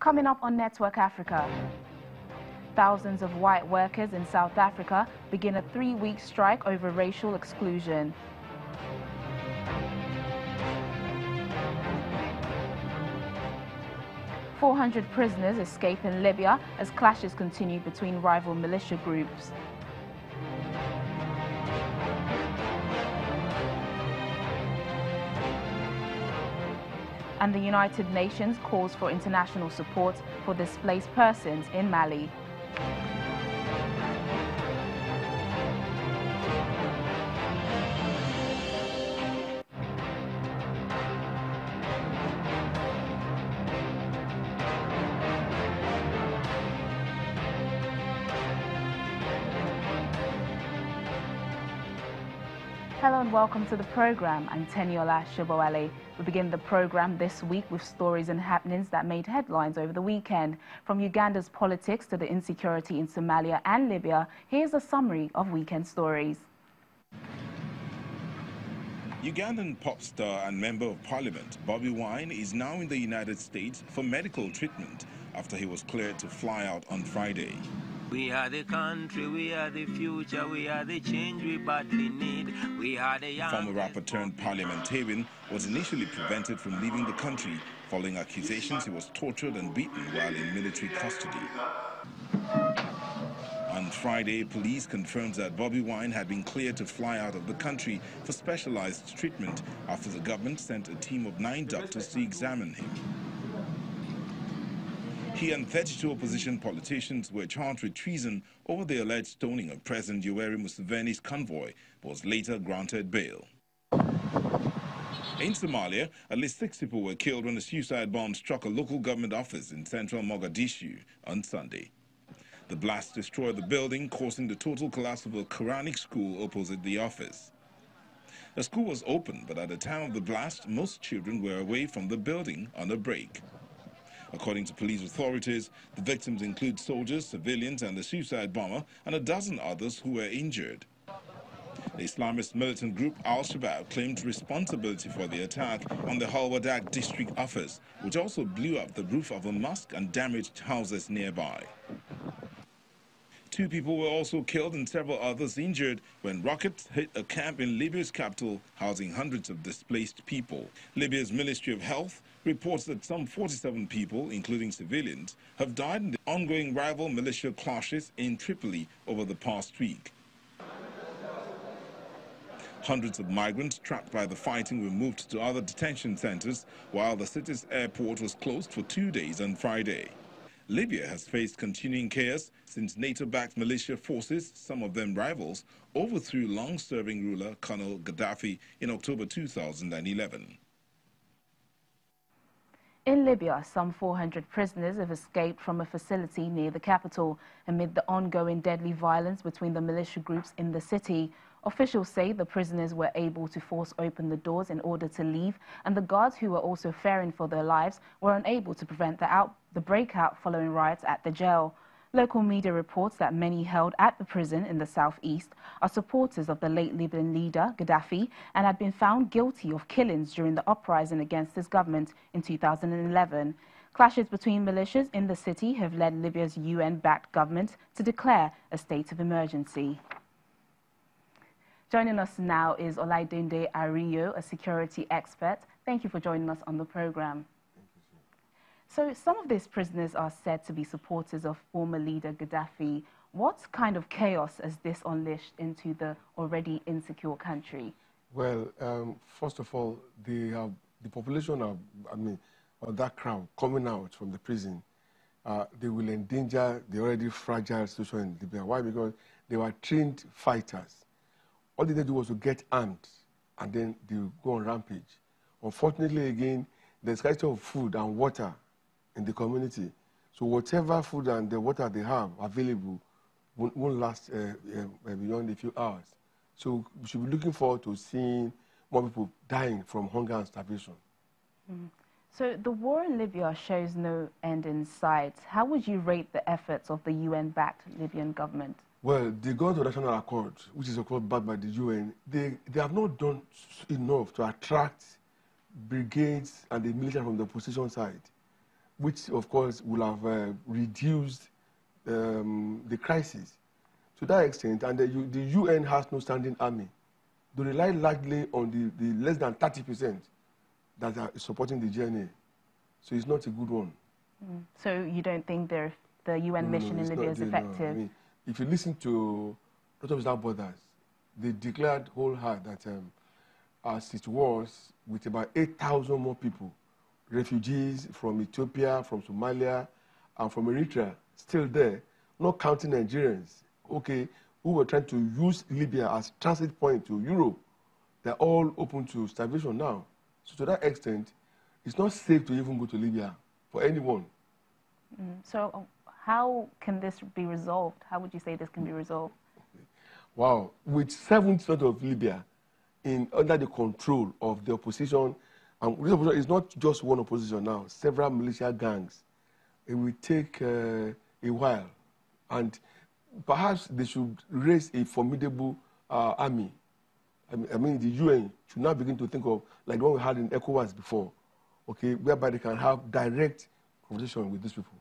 Coming up on Network Africa, thousands of white workers in South Africa begin a 3-week strike over racial exclusion. "400 prisoners escape in Libya as clashes continue between rival militia groups. And the United Nations calls for international support for displaced persons in Mali. Hello and welcome to the program. I'm Teniola Shobowale. We begin the program this week with stories and happenings that made headlines over the weekend. From Uganda's politics to the insecurity in Somalia and Libya, here's a summary of weekend stories. Ugandan pop star and Member of Parliament Bobi Wine is now in the United States for medical treatment after he was cleared to fly out on Friday. We are the country, we are the future, we are the change we badly need. We are the young... Former rapper turned parliamentarian was initially prevented from leaving the country following accusations he was tortured and beaten while in military custody. On Friday, police confirmed that Bobi Wine had been cleared to fly out of the country for specialized treatment after the government sent a team of 9 doctors to examine him. He and 32 opposition politicians were charged with treason over the alleged stoning of President Yoweri Museveni's convoy, but was later granted bail. In Somalia, at least 6 people were killed when a suicide bomb struck a local government office in central Mogadishu on Sunday. The blast destroyed the building, causing the total collapse of a Quranic school opposite the office. The school was open, but at the time of the blast, most children were away from the building on a break. According to police authorities, the victims include soldiers, civilians, and the suicide bomber, and a dozen others who were injured. The Islamist militant group Al-Shabaab claimed responsibility for the attack on the Halwadag district office, which also blew up the roof of a mosque and damaged houses nearby. 2 people were also killed and several others injured when rockets hit a camp in Libya's capital, housing hundreds of displaced people. Libya's Ministry of Health reports that some 47 people, including civilians, have died in the ongoing rival militia clashes in Tripoli over the past week. Hundreds of migrants trapped by the fighting were moved to other detention centers, while the city's airport was closed for 2 days on Friday. Libya has faced continuing chaos since NATO-backed militia forces, some of them rivals, overthrew long-serving ruler Colonel Gaddafi in October 2011. In Libya, some 400 prisoners have escaped from a facility near the capital amid the ongoing deadly violence between the militia groups in the city. Officials say the prisoners were able to force open the doors in order to leave, and the guards, who were also fearing for their lives, were unable to prevent the breakout following riots at the jail. Local media reports that many held at the prison in the southeast are supporters of the late Libyan leader, Gaddafi, and had been found guilty of killings during the uprising against his government in 2011. Clashes between militias in the city have led Libya's UN-backed government to declare a state of emergency. Joining us now is Olaidunde Ariyo, a security expert. Thank you for joining us on the program. So some of these prisoners are said to be supporters of former leader Gaddafi. What kind of chaos has this unleashed into the already insecure country? Well, first of all, the population of, that crowd coming out from the prison, they will endanger the already fragile situation in Libya. Why? Because they were trained fighters. All they did was to get armed, and then they will go on rampage. Unfortunately, again, there's scarcity of food and water in the community. So whatever food and the water they have available won't last beyond a few hours. So we should be looking forward to seeing more people dying from hunger and starvation. Mm. So the war in Libya shows no end in sight. How would you rate the efforts of the UN-backed Libyan government? Well, they got the National Accord, which is of course backed by the UN. They have not done enough to attract brigades and the militia from the opposition side. which of course will have reduced the crisis to that extent. And the UN has no standing army. They rely largely on the less than 30% that are supporting the GNA. So it's not a good one. So you don't think the UN mission in Libya is effective? No. I mean, if you listen to Doctors Without Borders, they declared wholehearted that as it was, with about 8,000 more people, refugees from Ethiopia, from Somalia, and from Eritrea, still there, not counting Nigerians, okay, who were trying to use Libya as transit point to Europe. They're all open to starvation now. So to that extent, it's not safe to even go to Libya for anyone. So how can this be resolved? How would you say this can be resolved? Wow. With 7% of Libya under the control of the opposition, and this opposition is not just one opposition now, several militia gangs. It will take a while. And perhaps they should raise a formidable army. I mean, the UN should now begin to think of like what we had in ECOWAS before, okay, whereby they can have direct conversation with these people.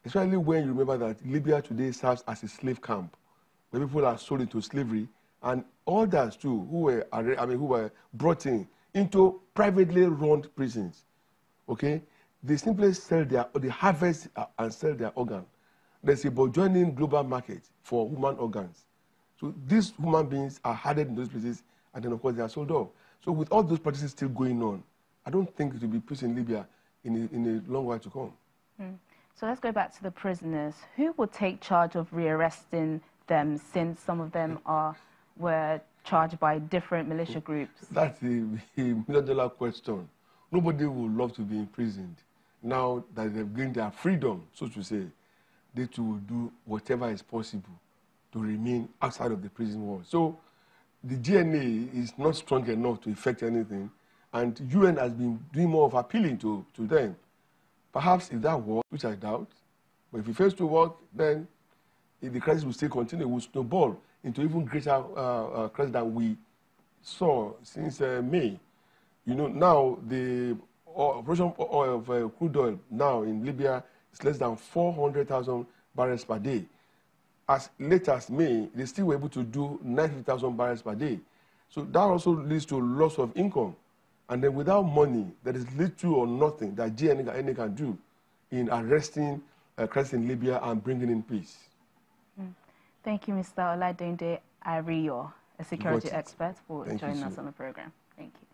Especially when you remember that Libya today serves as a slave camp, where people are sold into slavery, and others too who were brought into privately run prisons. Okay, they simply they harvest and sell their organ. There's a burgeoning global market for human organs. So these human beings are hardened in those places, and then of course they are sold off. So with all those practices still going on, I don't think it will be peace in Libya in a long while to come. So let's go back to the prisoners. Who will take charge of rearresting them, since some of them were charged by different militia groups? That's a million-dollar question. Nobody would love to be imprisoned. Now that they've gained their freedom, so to say, they too will do whatever is possible to remain outside of the prison walls. So the GNA is not strong enough to effect anything, and UN has been doing more of appealing to them. Perhaps if that works, which I doubt, but if it fails to work, then the crisis will still continue, will snowball into even greater crisis than we saw since May. You know, now the operation of crude oil now in Libya is less than 400,000 barrels per day. As late as May, they still were able to do 90,000 barrels per day. So that also leads to loss of income. And then without money, there is little or nothing that GNA can do in arresting crisis in Libya and bringing in peace. Thank you, Mr. Oladunde Ariyo, a security expert, for joining us on the program. Thank you.